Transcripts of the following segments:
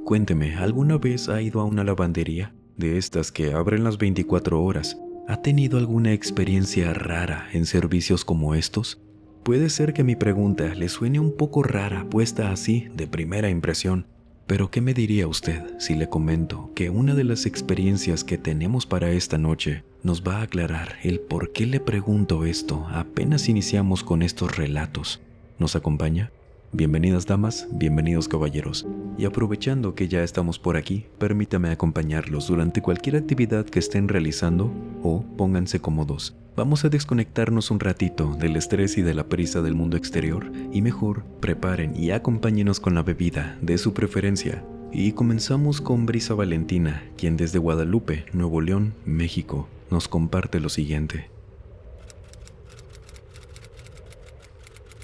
Cuénteme, ¿alguna vez ha ido a una lavandería? De estas que abren las 24 horas. ¿Ha tenido alguna experiencia rara en servicios como estos? Puede ser que mi pregunta le suene un poco rara puesta así de primera impresión, pero ¿qué me diría usted si le comento que una de las experiencias que tenemos para esta noche nos va a aclarar el por qué le pregunto esto apenas iniciamos con estos relatos? ¿Nos acompaña? Bienvenidas damas, bienvenidos caballeros. Y aprovechando que ya estamos por aquí, permítame acompañarlos durante cualquier actividad que estén realizando o pónganse cómodos. Vamos a desconectarnos un ratito del estrés y de la prisa del mundo exterior y mejor preparen y acompáñenos con la bebida de su preferencia. Y comenzamos con Brisa Valentina, quien desde Guadalupe, Nuevo León, México, nos comparte lo siguiente.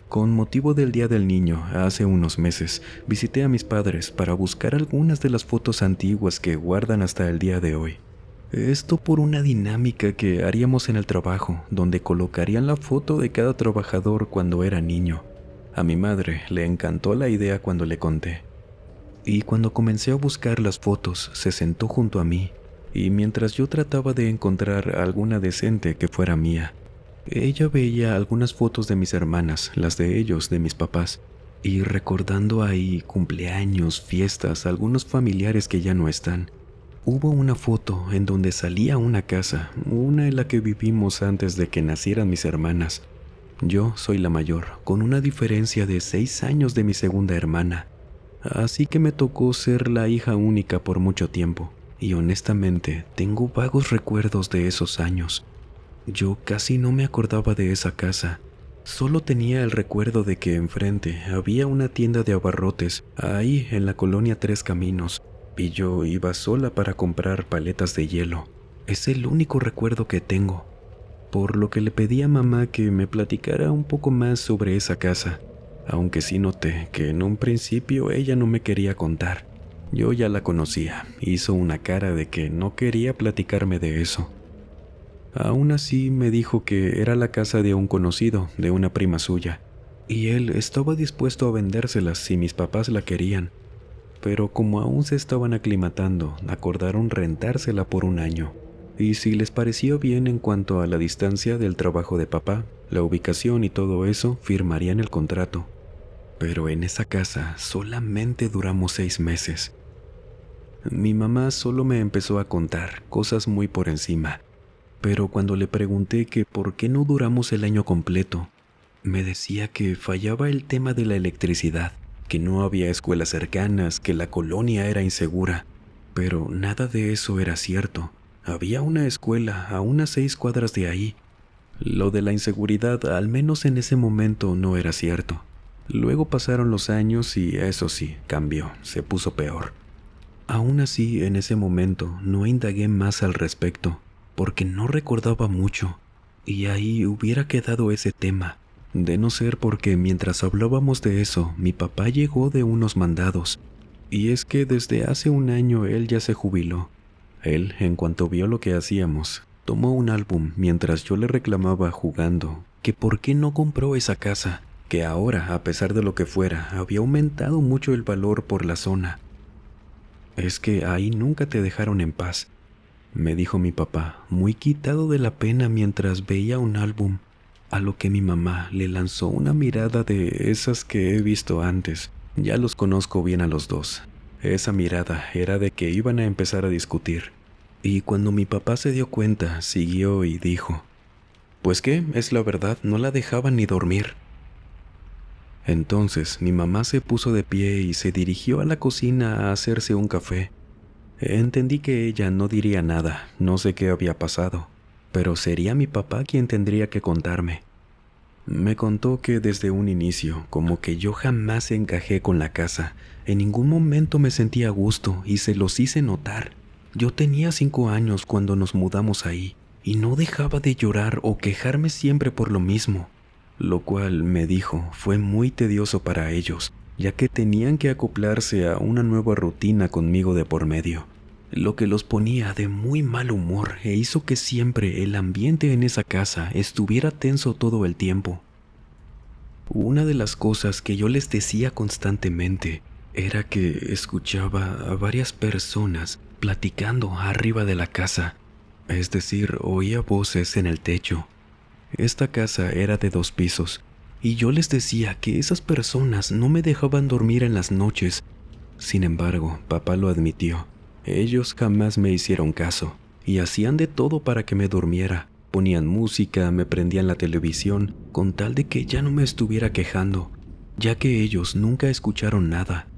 Con motivo del Día del Niño, hace unos meses, visité a mis padres para buscar algunas de las fotos antiguas que guardan hasta el día de hoy. Esto por una dinámica que haríamos en el trabajo, donde colocarían la foto de cada trabajador cuando era niño. A mi madre le encantó la idea cuando le conté. Y cuando comencé a buscar las fotos, se sentó junto a mí, y mientras yo trataba de encontrar alguna decente que fuera mía, ella veía algunas fotos de mis hermanas, las de ellos, de mis papás, y recordando ahí cumpleaños, fiestas, algunos familiares que ya no están. Hubo una foto en donde salía una casa, una en la que vivimos antes de que nacieran mis hermanas. Yo soy la mayor, con una diferencia de 6 años de mi segunda hermana, así que me tocó ser la hija única por mucho tiempo, y honestamente tengo vagos recuerdos de esos años. Yo casi no me acordaba de esa casa. Solo tenía el recuerdo de que enfrente había una tienda de abarrotes, ahí en la colonia Tres Caminos, y yo iba sola para comprar paletas de hielo. Es el único recuerdo que tengo, por lo que le pedí a mamá que me platicara un poco más sobre esa casa, aunque sí noté que en un principio ella no me quería contar. Yo ya la conocía, hizo una cara de que no quería platicarme de eso. Aún así me dijo que era la casa de un conocido, de una prima suya, y él estaba dispuesto a vendérselas si mis papás la querían, pero como aún se estaban aclimatando, acordaron rentársela por un año, y si les parecía bien en cuanto a la distancia del trabajo de papá, la ubicación y todo eso, firmarían el contrato. Pero en esa casa solamente duramos 6 meses. Mi mamá solo me empezó a contar cosas muy por encima, pero cuando le pregunté que por qué no duramos el año completo, me decía que fallaba el tema de la electricidad, que no había escuelas cercanas, que la colonia era insegura, pero nada de eso era cierto. Había una escuela a unas 6 cuadras de ahí. Lo de la inseguridad, al menos en ese momento, no era cierto. Luego pasaron los años y eso sí, cambió, se puso peor. Aún así, en ese momento, no indagué más al respecto, porque no recordaba mucho, y ahí hubiera quedado ese tema, de no ser porque mientras hablábamos de eso, mi papá llegó de unos mandados, y es que desde hace un año él ya se jubiló. Él, en cuanto vio lo que hacíamos, tomó un álbum mientras yo le reclamaba jugando que por qué no compró esa casa, que ahora, a pesar de lo que fuera, había aumentado mucho el valor por la zona. Es que ahí nunca te dejaron en paz, me dijo mi papá, muy quitado de la pena mientras veía un álbum, a lo que mi mamá le lanzó una mirada de esas que he visto antes. Ya los conozco bien a los dos. Esa mirada era de que iban a empezar a discutir. Y cuando mi papá se dio cuenta, siguió y dijo, «Pues qué, es la verdad, no la dejaban ni dormir». Entonces mi mamá se puso de pie y se dirigió a la cocina a hacerse un café. Entendí que ella no diría nada, no sé qué había pasado, pero sería mi papá quien tendría que contarme. Me contó que desde un inicio, como que yo jamás encajé con la casa, en ningún momento me sentía a gusto y se los hice notar. Yo tenía 5 años cuando nos mudamos ahí, y no dejaba de llorar o quejarme siempre por lo mismo, lo cual, me dijo, fue muy tedioso para ellos, ya que tenían que acoplarse a una nueva rutina conmigo de por medio, lo que los ponía de muy mal humor e hizo que siempre el ambiente en esa casa estuviera tenso todo el tiempo. Una de las cosas que yo les decía constantemente era que escuchaba a varias personas platicando arriba de la casa, es decir, oía voces en el techo. Esta casa era de 2 pisos, y yo les decía que esas personas no me dejaban dormir en las noches. Sin embargo, papá lo admitió. Ellos jamás me hicieron caso, y hacían de todo para que me durmiera. Ponían música, me prendían la televisión, con tal de que ya no me estuviera quejando, ya que ellos nunca escucharon nada.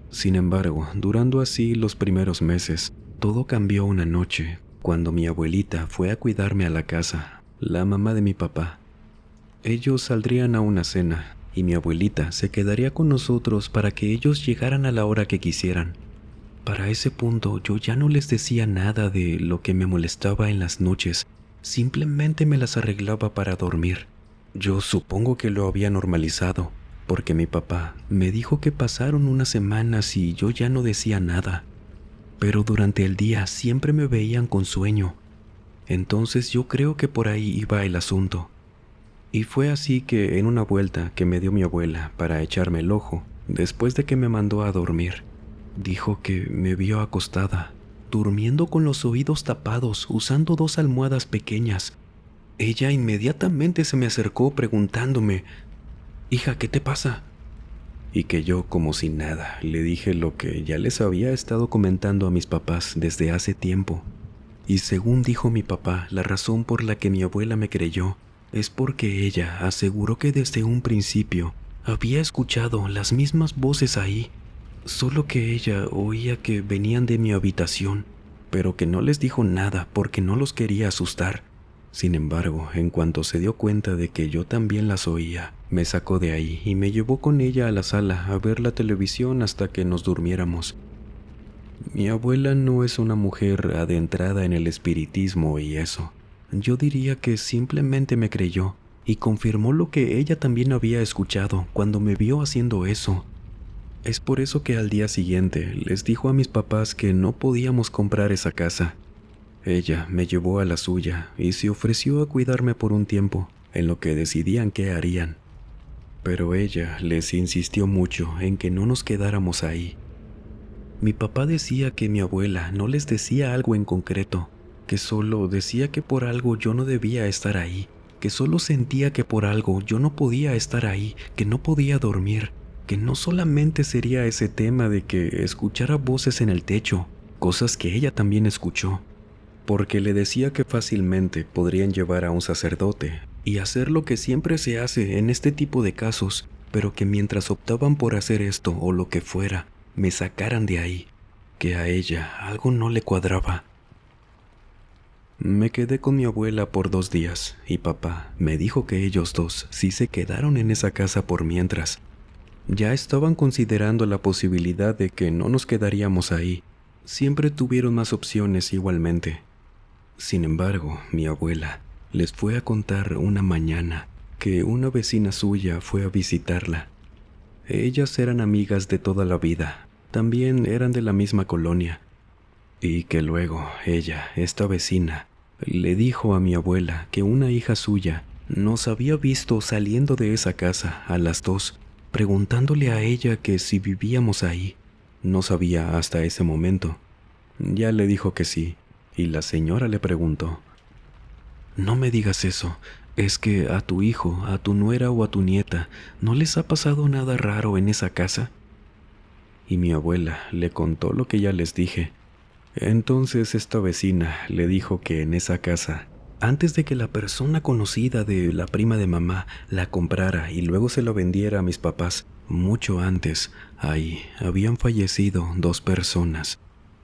Sin embargo, durando así los primeros meses, todo cambió una noche, cuando mi abuelita fue a cuidarme a la casa, la mamá de mi papá. Ellos saldrían a una cena, y mi abuelita se quedaría con nosotros para que ellos llegaran a la hora que quisieran. Para ese punto yo ya no les decía nada de lo que me molestaba en las noches, simplemente me las arreglaba para dormir. Yo supongo que lo había normalizado, porque mi papá me dijo que pasaron unas semanas y yo ya no decía nada, pero durante el día siempre me veían con sueño. Entonces yo creo que por ahí iba el asunto. Y fue así que en una vuelta que me dio mi abuela para echarme el ojo, después de que me mandó a dormir, dijo que me vio acostada, durmiendo con los oídos tapados, usando 2 almohadas pequeñas. Ella inmediatamente se me acercó preguntándome: «Hija, ¿qué te pasa?». Y que yo, como si nada, le dije lo que ya les había estado comentando a mis papás desde hace tiempo. Y según dijo mi papá, la razón por la que mi abuela me creyó es porque ella aseguró que desde un principio había escuchado las mismas voces ahí, solo que ella oía que venían de mi habitación, pero que no les dijo nada porque no los quería asustar. Sin embargo, en cuanto se dio cuenta de que yo también las oía, me sacó de ahí y me llevó con ella a la sala a ver la televisión hasta que nos durmiéramos. Mi abuela no es una mujer adentrada en el espiritismo y eso. Yo diría que simplemente me creyó y confirmó lo que ella también había escuchado cuando me vio haciendo eso. Es por eso que al día siguiente les dijo a mis papás que no podíamos comprar esa casa. Ella me llevó a la suya y se ofreció a cuidarme por un tiempo, en lo que decidían qué harían. Pero ella les insistió mucho en que no nos quedáramos ahí. Mi papá decía que mi abuela no les decía algo en concreto, que solo decía que por algo yo no debía estar ahí, que solo sentía que por algo yo no podía estar ahí, que no podía dormir, que no solamente sería ese tema de que escuchara voces en el techo, cosas que ella también escuchó, porque le decía que fácilmente podrían llevar a un sacerdote y hacer lo que siempre se hace en este tipo de casos, pero que mientras optaban por hacer esto o lo que fuera, me sacaran de ahí, que a ella algo no le cuadraba. Me quedé con mi abuela por 2 días y papá me dijo que ellos dos sí se quedaron en esa casa por mientras. Ya estaban considerando la posibilidad de que no nos quedaríamos ahí. Siempre tuvieron más opciones igualmente. Sin embargo, mi abuela les fue a contar una mañana que una vecina suya fue a visitarla. Ellas eran amigas de toda la vida, también eran de la misma colonia, y que luego ella, esta vecina, le dijo a mi abuela que una hija suya nos había visto saliendo de esa casa a las 2, preguntándole a ella que si vivíamos ahí. No sabía hasta ese momento. Ya le dijo que sí, y la señora le preguntó: «No me digas eso, es que a tu hijo, a tu nuera o a tu nieta, ¿no les ha pasado nada raro en esa casa?». Y mi abuela le contó lo que ya les dije. Entonces esta vecina le dijo que en esa casa, antes de que la persona conocida de la prima de mamá la comprara y luego se la vendiera a mis papás, mucho antes, ahí habían fallecido 2 personas,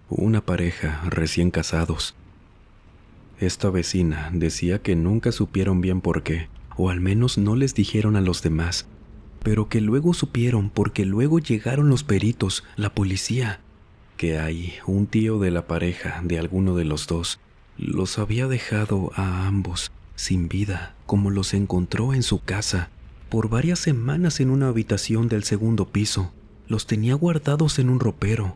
una pareja recién casados. Esta vecina decía que nunca supieron bien por qué, o al menos no les dijeron a los demás, pero que luego supieron porque luego llegaron los peritos, la policía, que ahí un tío de la pareja de alguno de los dos los había dejado a ambos sin vida, como los encontró en su casa, por varias semanas en una habitación del 2.º piso. Los tenía guardados en un ropero.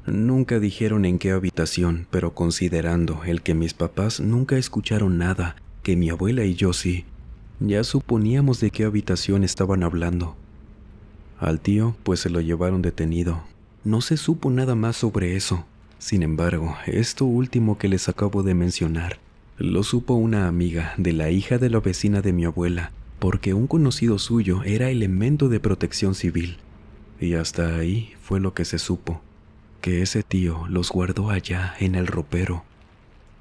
Nunca dijeron en qué habitación, pero considerando el que mis papás nunca escucharon nada, que mi abuela y yo sí, ya suponíamos de qué habitación estaban hablando. Al tío, pues se lo llevaron detenido. No se supo nada más sobre eso. Sin embargo, esto último que les acabo de mencionar, lo supo una amiga de la hija de la vecina de mi abuela, porque un conocido suyo era elemento de protección civil. Y hasta ahí fue lo que se supo, que ese tío los guardó allá en el ropero.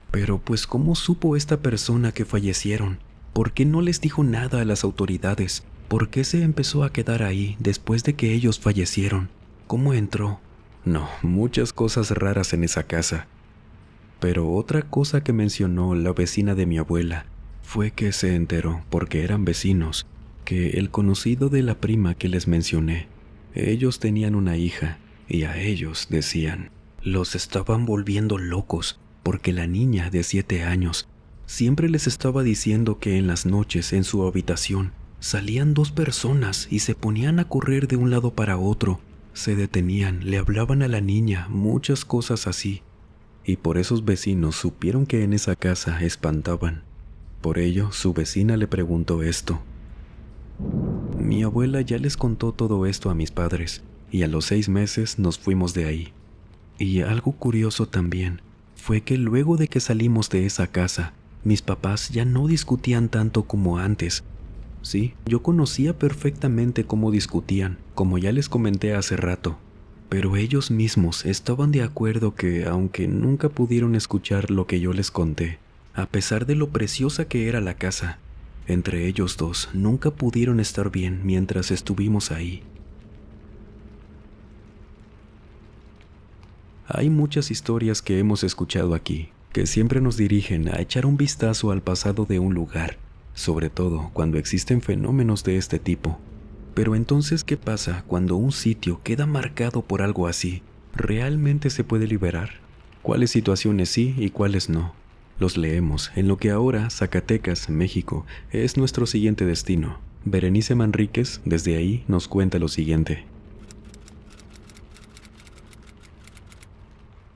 Pero pues ¿cómo supo esta persona que fallecieron? ¿Por qué no les dijo nada a las autoridades? ¿Por qué se empezó a quedar ahí después de que ellos fallecieron? ¿Cómo entró? No, muchas cosas raras en esa casa. Pero otra cosa que mencionó la vecina de mi abuela fue que se enteró, porque eran vecinos, que el conocido de la prima que les mencioné, ellos tenían una hija y a ellos decían, los estaban volviendo locos porque la niña de 7 años siempre les estaba diciendo que en las noches en su habitación salían 2 personas y se ponían a correr de un lado para otro, se detenían, le hablaban a la niña, muchas cosas así. Y por esos vecinos supieron que en esa casa espantaban. Por ello, su vecina le preguntó esto. Mi abuela ya les contó todo esto a mis padres, y a los 6 meses nos fuimos de ahí. Y algo curioso también fue que luego de que salimos de esa casa, mis papás ya no discutían tanto como antes. Sí, yo conocía perfectamente cómo discutían, como ya les comenté hace rato. Pero ellos mismos estaban de acuerdo que, aunque nunca pudieron escuchar lo que yo les conté, a pesar de lo preciosa que era la casa, entre ellos dos nunca pudieron estar bien mientras estuvimos ahí. Hay muchas historias que hemos escuchado aquí, que siempre nos dirigen a echar un vistazo al pasado de un lugar, sobre todo cuando existen fenómenos de este tipo. Pero entonces, ¿qué pasa cuando un sitio queda marcado por algo así? ¿Realmente se puede liberar? ¿Cuáles situaciones sí y cuáles no? Los leemos en lo que ahora Zacatecas, México, es nuestro siguiente destino. Berenice Manríquez desde ahí nos cuenta lo siguiente.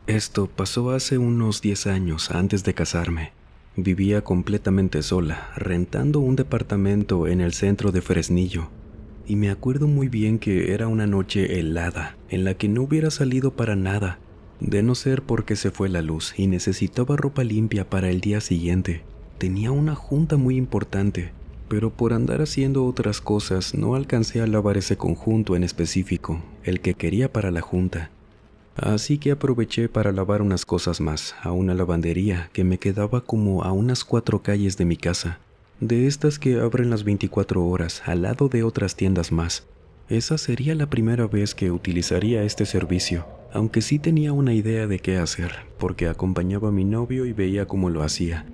Esto pasó hace unos 10 años antes de casarme. Vivía completamente sola, rentando un departamento en el centro de Fresnillo. Y me acuerdo muy bien que era una noche helada, en la que no hubiera salido para nada, de no ser porque se fue la luz y necesitaba ropa limpia para el día siguiente. Tenía una junta muy importante, pero por andar haciendo otras cosas no alcancé a lavar ese conjunto en específico, el que quería para la junta. Así que aproveché para lavar unas cosas más a una lavandería que me quedaba como a unas 4 calles de mi casa. De estas que abren las 24 horas al lado de otras tiendas más. Esa sería la primera vez que utilizaría este servicio, aunque sí tenía una idea de qué hacer, porque acompañaba a mi novio y veía cómo lo hacía.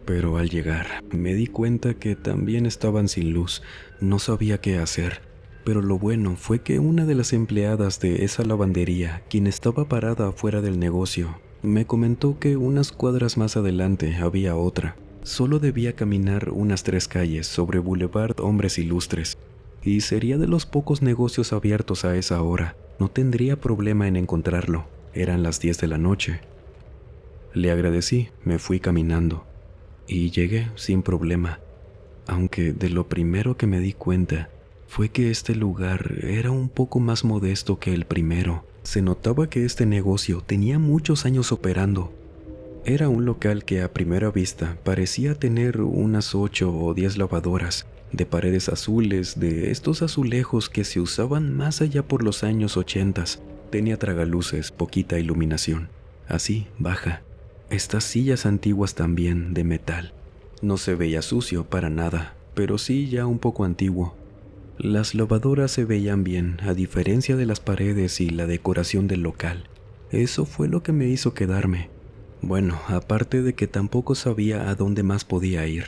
Pero al llegar, me di cuenta que también estaban sin luz, no sabía qué hacer. Pero lo bueno fue que una de las empleadas de esa lavandería, quien estaba parada afuera del negocio, me comentó que unas cuadras más adelante había otra. Solo debía caminar unas 3 calles sobre Boulevard Hombres Ilustres, y sería de los pocos negocios abiertos a esa hora. No tendría problema en encontrarlo. Eran las 10 de la noche. Le agradecí, me fui caminando, y llegué sin problema, aunque de lo primero que me di cuenta fue que este lugar era un poco más modesto que el primero. Se notaba que este negocio tenía muchos años operando. Era un local que a primera vista parecía tener unas 8 o 10 lavadoras, de paredes azules, de estos azulejos que se usaban más allá por los años 80. Tenía tragaluces, poquita iluminación, así, baja. Estas sillas antiguas también, de metal. No se veía sucio para nada, pero sí ya un poco antiguo. Las lavadoras se veían bien, a diferencia de las paredes y la decoración del local. Eso fue lo que me hizo quedarme. Bueno, aparte de que tampoco sabía a dónde más podía ir,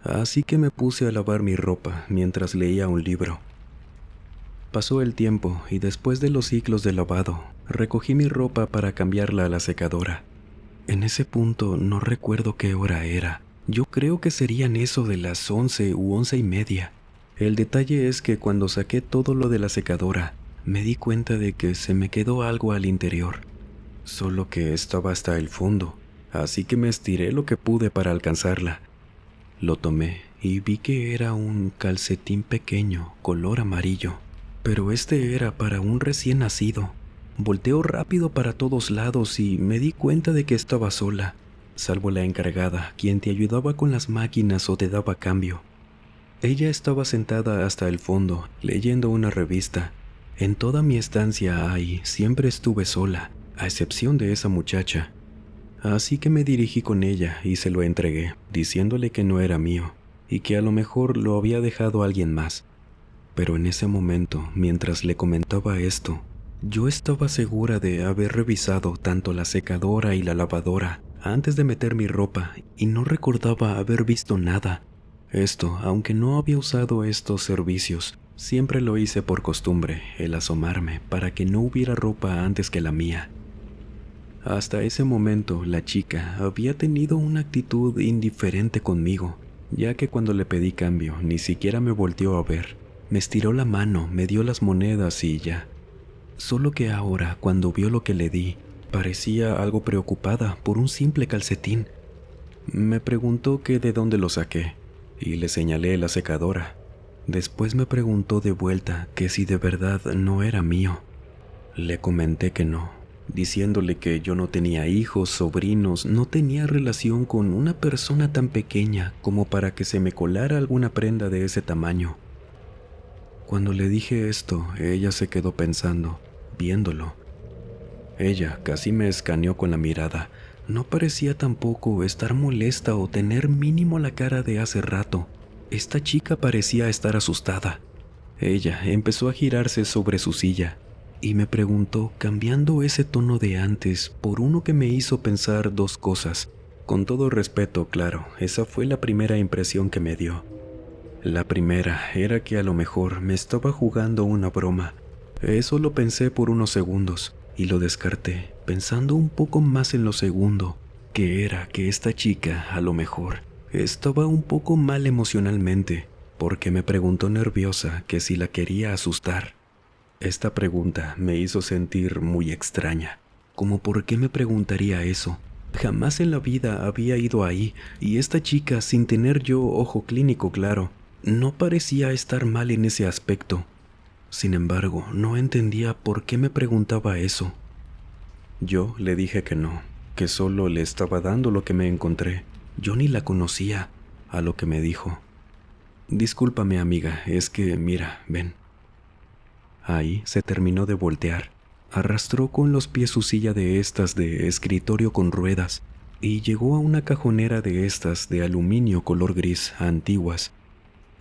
así que me puse a lavar mi ropa mientras leía un libro. Pasó el tiempo y después de los ciclos de lavado, recogí mi ropa para cambiarla a la secadora. En ese punto no recuerdo qué hora era. Yo creo que serían eso de las 11 u 11:30. El detalle es que cuando saqué todo lo de la secadora, me di cuenta de que se me quedó algo al interior. Solo que estaba hasta el fondo, así que me estiré lo que pude para alcanzarla. Lo tomé y vi que era un calcetín pequeño, color amarillo. pero este era para un recién nacido. Volteó rápido para todos lados y me di cuenta de que estaba sola, salvo la encargada, quien te ayudaba con las máquinas o te daba cambio. Ella estaba sentada hasta el fondo, leyendo una revista. En toda mi estancia ahí siempre estuve sola, a excepción de esa muchacha. Así que me dirigí con ella y se lo entregué, diciéndole que no era mío y que a lo mejor lo había dejado alguien más. Pero en ese momento, mientras le comentaba esto, yo estaba segura de haber revisado tanto la secadora y la lavadora antes de meter mi ropa y no recordaba haber visto nada. Esto, aunque no había usado estos servicios, siempre lo hice por costumbre, el asomarme para que no hubiera ropa antes que la mía. Hasta ese momento, la chica había tenido una actitud indiferente conmigo, ya que cuando le pedí cambio ni siquiera me volteó a ver. Me estiró la mano, me dio las monedas y ya. Solo que ahora, cuando vio lo que le di, parecía algo preocupada por un simple calcetín. Me preguntó que de dónde lo saqué, y le señalé la secadora. Después me preguntó de vuelta que si de verdad no era mío. Le comenté que no, diciéndole que yo no tenía hijos, sobrinos, no tenía relación con una persona tan pequeña como para que se me colara alguna prenda de ese tamaño. Cuando le dije esto, ella se quedó pensando, viéndolo. Ella casi me escaneó con la mirada. No parecía tampoco estar molesta o tener mínimo la cara de hace rato. Esta chica parecía estar asustada. Ella empezó a girarse sobre su silla y me preguntó, cambiando ese tono de antes por uno que me hizo pensar dos cosas. Con todo respeto, claro, esa fue la primera impresión que me dio. La primera era que a lo mejor me estaba jugando una broma. Eso lo pensé por unos segundos y lo descarté, pensando un poco más en lo segundo, que era que esta chica, a lo mejor, estaba un poco mal emocionalmente, porque me preguntó nerviosa que si la quería asustar. Esta pregunta me hizo sentir muy extraña, como por qué me preguntaría eso. Jamás en la vida había ido ahí, y esta chica, sin tener yo ojo clínico claro, no parecía estar mal en ese aspecto. Sin embargo, no entendía por qué me preguntaba eso. Yo le dije que no, que solo le estaba dando lo que me encontré. Yo ni la conocía, a lo que me dijo: discúlpame, amiga, es que, mira, ven. Ahí se terminó de voltear. Arrastró con los pies su silla de estas de escritorio con ruedas y llegó a una cajonera de estas de aluminio color gris antiguas,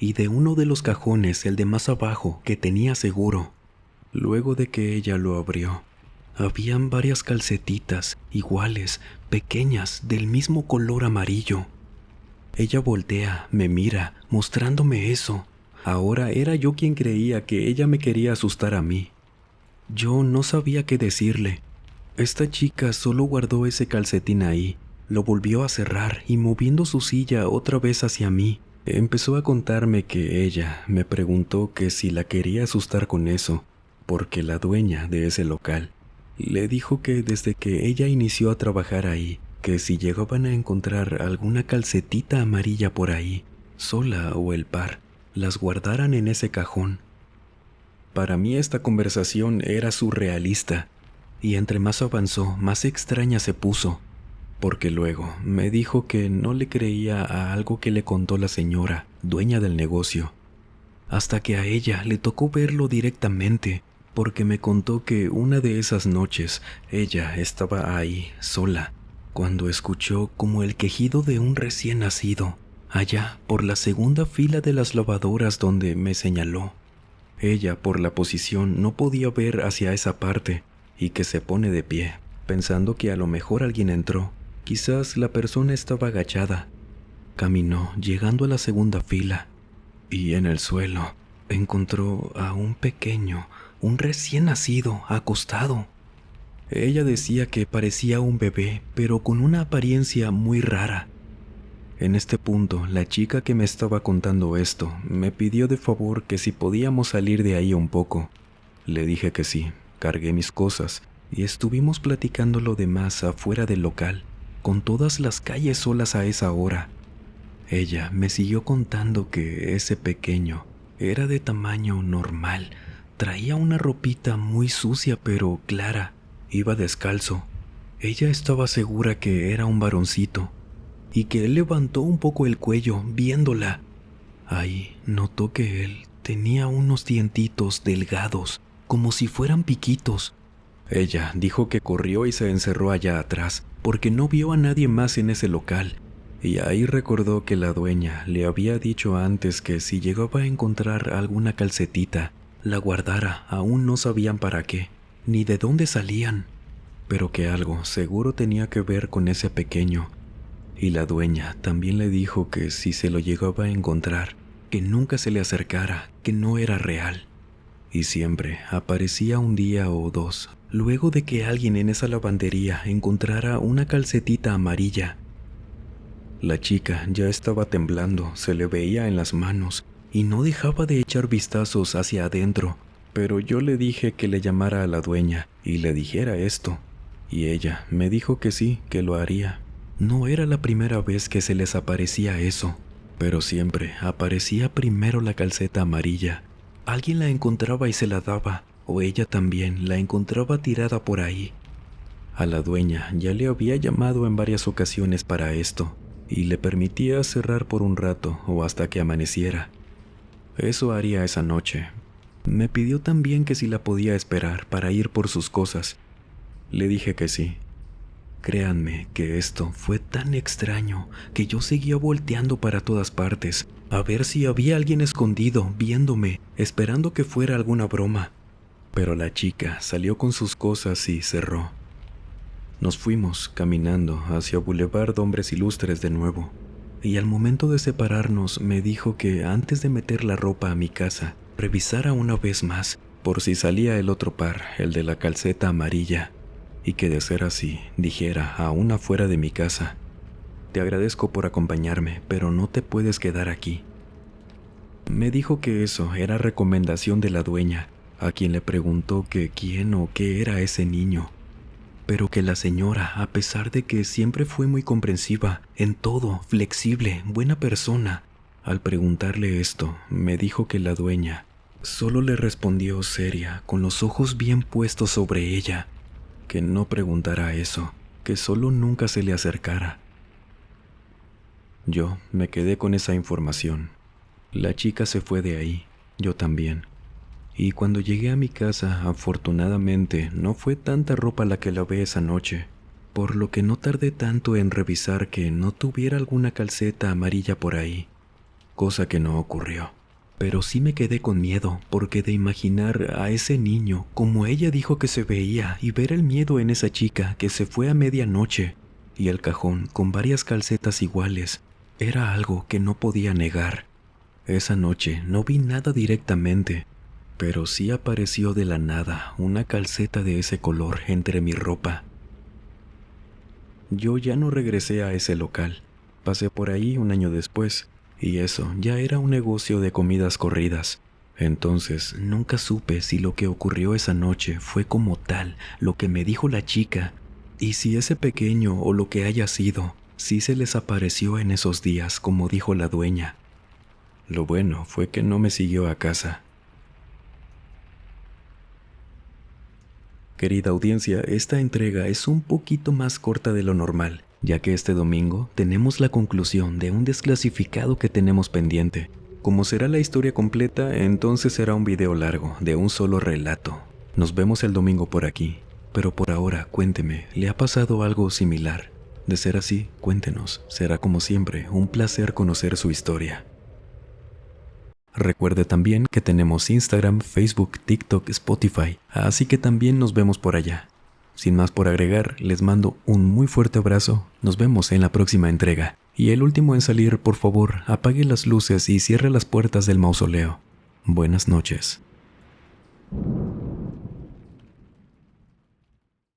y de uno de los cajones, el de más abajo, que tenía seguro. Luego de que ella lo abrió, habían varias calcetitas iguales, pequeñas, del mismo color amarillo. Ella voltea, me mira, mostrándome eso. Ahora era yo quien creía que ella me quería asustar a mí. Yo no sabía qué decirle. Esta chica solo guardó ese calcetín ahí, lo volvió a cerrar y moviendo su silla otra vez hacia mí, empezó a contarme que ella me preguntó que si la quería asustar con eso, porque la dueña de ese local le dijo que desde que ella inició a trabajar ahí, que si llegaban a encontrar alguna calcetita amarilla por ahí, sola o el par, las guardaran en ese cajón. Para mí esta conversación era surrealista, y entre más avanzó, más extraña se puso, porque luego me dijo que no le creía a algo que le contó la señora, dueña del negocio, hasta que a ella le tocó verlo directamente, porque me contó que una de esas noches ella estaba ahí, sola, cuando escuchó como el quejido de un recién nacido, allá por la segunda fila de las lavadoras donde me señaló. Ella, por la posición, no podía ver hacia esa parte, y que se pone de pie, pensando que a lo mejor alguien entró. Quizás la persona estaba agachada. Caminó, llegando a la segunda fila, y en el suelo encontró a un pequeño, un recién nacido, acostado. Ella decía que parecía un bebé, pero con una apariencia muy rara. En este punto, la chica que me estaba contando esto me pidió de favor que si podíamos salir de ahí un poco. Le dije que sí, cargué mis cosas y estuvimos platicando lo demás afuera del local, con todas las calles solas a esa hora. Ella me siguió contando que ese pequeño era de tamaño normal, Traía una ropita muy sucia pero clara. Iba descalzo. Ella estaba segura que era un varoncito y que él levantó un poco el cuello viéndola. Ahí notó que él tenía unos dientitos delgados, como si fueran piquitos. Ella dijo que corrió y se encerró allá atrás, porque no vio a nadie más en ese local. Y ahí recordó que la dueña le había dicho antes que si llegaba a encontrar alguna calcetita, la guardara. Aún no sabían para qué, ni de dónde salían, pero que algo seguro tenía que ver con ese pequeño. Y la dueña también le dijo que si se lo llegaba a encontrar, que nunca se le acercara, que no era real. Y siempre aparecía un día o dos, luego de que alguien en esa lavandería encontrara una calcetita amarilla. La chica ya estaba temblando, se le veía en las manos, y no dejaba de echar vistazos hacia adentro. Pero yo le dije que le llamara a la dueña y le dijera esto, y ella me dijo que sí, que lo haría. No era la primera vez que se les aparecía eso, pero siempre aparecía primero la calceta amarilla. Alguien la encontraba y se la daba, o ella también la encontraba tirada por ahí. A la dueña ya le había llamado en varias ocasiones para esto, y le permitía cerrar por un rato o hasta que amaneciera. Eso haría esa noche. Me pidió también que si la podía esperar para ir por sus cosas. Le dije que sí. Créanme que esto fue tan extraño que yo seguía volteando para todas partes, a ver si había alguien escondido, viéndome, esperando que fuera alguna broma. Pero la chica salió con sus cosas y cerró. Nos fuimos caminando hacia Boulevard Hombres Ilustres de nuevo, y al momento de separarnos me dijo que antes de meter la ropa a mi casa, revisara una vez más, por si salía el otro par, el de la calceta amarilla, y que de ser así, dijera aún afuera de mi casa: te agradezco por acompañarme, pero no te puedes quedar aquí. Me dijo que eso era recomendación de la dueña, a quien le preguntó que quién o qué era ese niño, pero que la señora, a pesar de que siempre fue muy comprensiva, en todo, flexible, buena persona, al preguntarle esto, me dijo que la dueña solo le respondió seria, con los ojos bien puestos sobre ella, que no preguntara eso, que solo nunca se le acercara. Yo me quedé con esa información. La chica se fue de ahí, yo también. Y cuando llegué a mi casa, afortunadamente, no fue tanta ropa la que lavé esa noche, por lo que no tardé tanto en revisar que no tuviera alguna calceta amarilla por ahí, cosa que no ocurrió. Pero sí me quedé con miedo, porque de imaginar a ese niño como ella dijo que se veía y ver el miedo en esa chica que se fue a medianoche, y el cajón con varias calcetas iguales, era algo que no podía negar. Esa noche no vi nada directamente, pero sí apareció de la nada una calceta de ese color entre mi ropa. Yo ya no regresé a ese local. Pasé por ahí un año después, y eso ya era un negocio de comidas corridas. Entonces nunca supe si lo que ocurrió esa noche fue como tal lo que me dijo la chica, y si ese pequeño o lo que haya sido, sí se les apareció en esos días como dijo la dueña. Lo bueno fue que no me siguió a casa. Querida audiencia, esta entrega es un poquito más corta de lo normal, ya que este domingo tenemos la conclusión de un desclasificado que tenemos pendiente. Como será la historia completa, entonces será un video largo, de un solo relato. Nos vemos el domingo por aquí, pero por ahora cuénteme, ¿le ha pasado algo similar? De ser así, cuéntenos, será como siempre un placer conocer su historia. Recuerde también que tenemos Instagram, Facebook, TikTok, Spotify, así que también nos vemos por allá. Sin más por agregar, les mando un muy fuerte abrazo, nos vemos en la próxima entrega. Y el último en salir, por favor, apague las luces y cierre las puertas del mausoleo. Buenas noches.